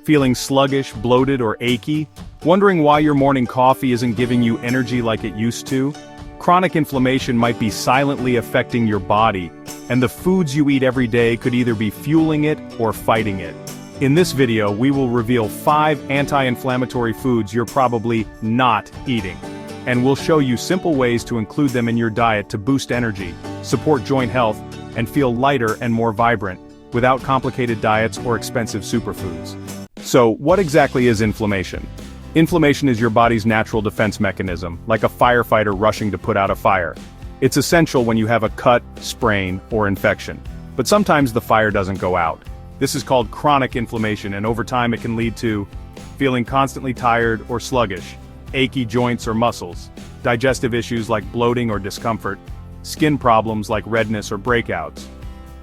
Feeling sluggish, bloated, or achy? Wondering why your morning coffee isn't giving you energy like it used to? Chronic inflammation might be silently affecting your body, and the foods you eat every day could either be fueling it or fighting it. In this video, we will reveal 5 anti-inflammatory foods you're probably not eating. And we'll show you simple ways to include them in your diet to boost energy, support joint health, and feel lighter and more vibrant, without complicated diets or expensive superfoods. So, what exactly is inflammation? Inflammation is your body's natural defense mechanism, like a firefighter rushing to put out a fire. It's essential when you have a cut, sprain, or infection. But sometimes the fire doesn't go out. This is called chronic inflammation, and over time it can lead to feeling constantly tired or sluggish, achy joints or muscles, digestive issues like bloating or discomfort, skin problems like redness or breakouts.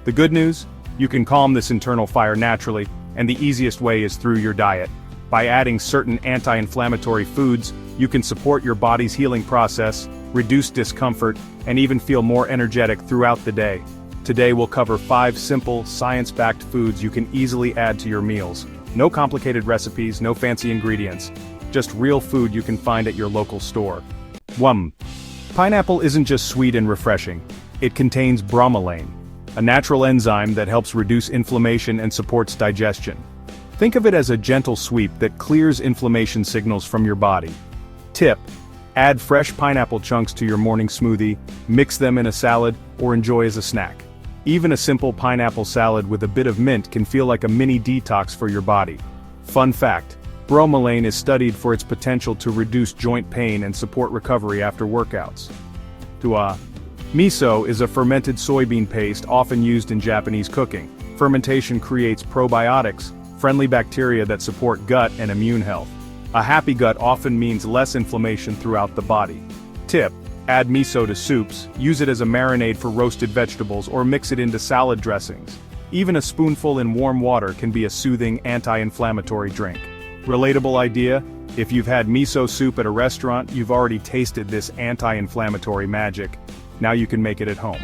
The good news? You can calm this internal fire naturally, and the easiest way is through your diet. By adding certain anti-inflammatory foods, you can support your body's healing process, reduce discomfort, and even feel more energetic throughout the day. Today we'll cover 5 simple, science-backed foods you can easily add to your meals. No complicated recipes, no fancy ingredients. Just real food you can find at your local store. 1. Pineapple isn't just sweet and refreshing. It contains bromelain, a natural enzyme that helps reduce inflammation and supports digestion. Think of it as a gentle sweep that clears inflammation signals from your body. Tip: add fresh pineapple chunks to your morning smoothie, mix them in a salad, or enjoy as a snack. Even a simple pineapple salad with a bit of mint can feel like a mini detox for your body. Fun fact: bromelain is studied for its potential to reduce joint pain and support recovery after workouts. 2. Miso is a fermented soybean paste often used in Japanese cooking. Fermentation creates probiotics, friendly bacteria that support gut and immune health. A happy gut often means less inflammation throughout the body. Tip: add miso to soups, use it as a marinade for roasted vegetables, or mix it into salad dressings. Even a spoonful in warm water can be a soothing anti-inflammatory drink. Relatable idea? If you've had miso soup at a restaurant, you've already tasted this anti-inflammatory magic. Now you can make it at home.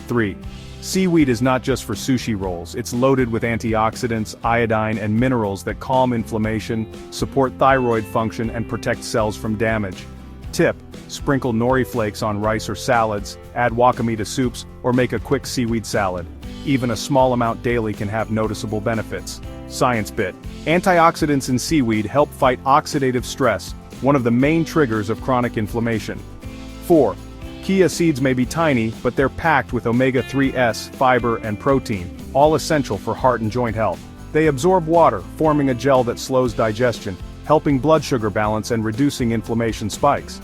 3. Seaweed is not just for sushi rolls, it's loaded with antioxidants, iodine, and minerals that calm inflammation, support thyroid function, and protect cells from damage. Tip: sprinkle nori flakes on rice or salads, add wakame to soups, or make a quick seaweed salad. Even a small amount daily can have noticeable benefits. Science bit: antioxidants in seaweed help fight oxidative stress, one of the main triggers of chronic inflammation. 4. Chia seeds may be tiny, but they're packed with omega-3s, fiber, and protein, all essential for heart and joint health. They absorb water, forming a gel that slows digestion, helping blood sugar balance and reducing inflammation spikes.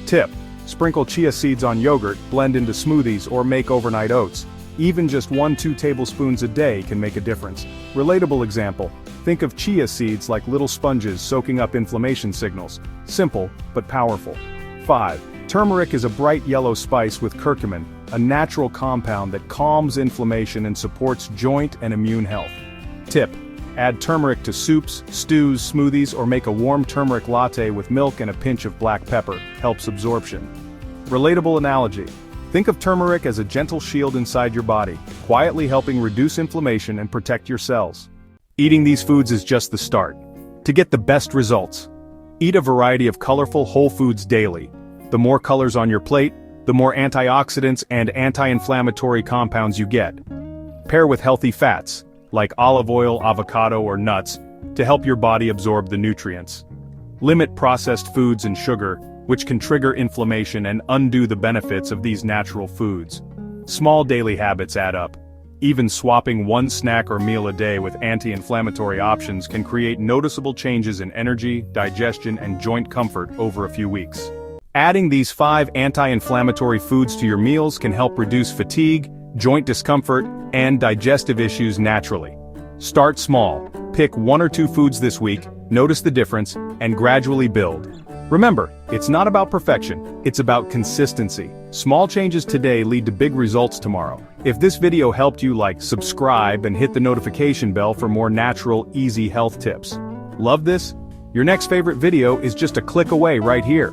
Tip: sprinkle chia seeds on yogurt, blend into smoothies, or make overnight oats. Even just 1-2 tablespoons a day can make a difference. Relatable example: think of chia seeds like little sponges soaking up inflammation signals. Simple, but powerful. 5. Turmeric is a bright yellow spice with curcumin, a natural compound that calms inflammation and supports joint and immune health. Tip: add turmeric to soups, stews, smoothies, or make a warm turmeric latte with milk and a pinch of black pepper. Helps absorption. Relatable analogy: think of turmeric as a gentle shield inside your body, quietly helping reduce inflammation and protect your cells. Eating these foods is just the start. To get the best results, eat a variety of colorful whole foods daily. The more colors on your plate, the more antioxidants and anti-inflammatory compounds you get. Pair with healthy fats, like olive oil, avocado, or nuts, to help your body absorb the nutrients. Limit processed foods and sugar, which can trigger inflammation and undo the benefits of these natural foods. Small daily habits add up. Even swapping one snack or meal a day with anti-inflammatory options can create noticeable changes in energy, digestion, and joint comfort over a few weeks. Adding these 5 anti-inflammatory foods to your meals can help reduce fatigue, joint discomfort, and digestive issues naturally. Start small, pick 1 or 2 foods this week, notice the difference, and gradually build. Remember, it's not about perfection, it's about consistency. Small changes today lead to big results tomorrow. If this video helped you, subscribe, and hit the notification bell for more natural, easy health tips. Love this? Your next favorite video is just a click away right here.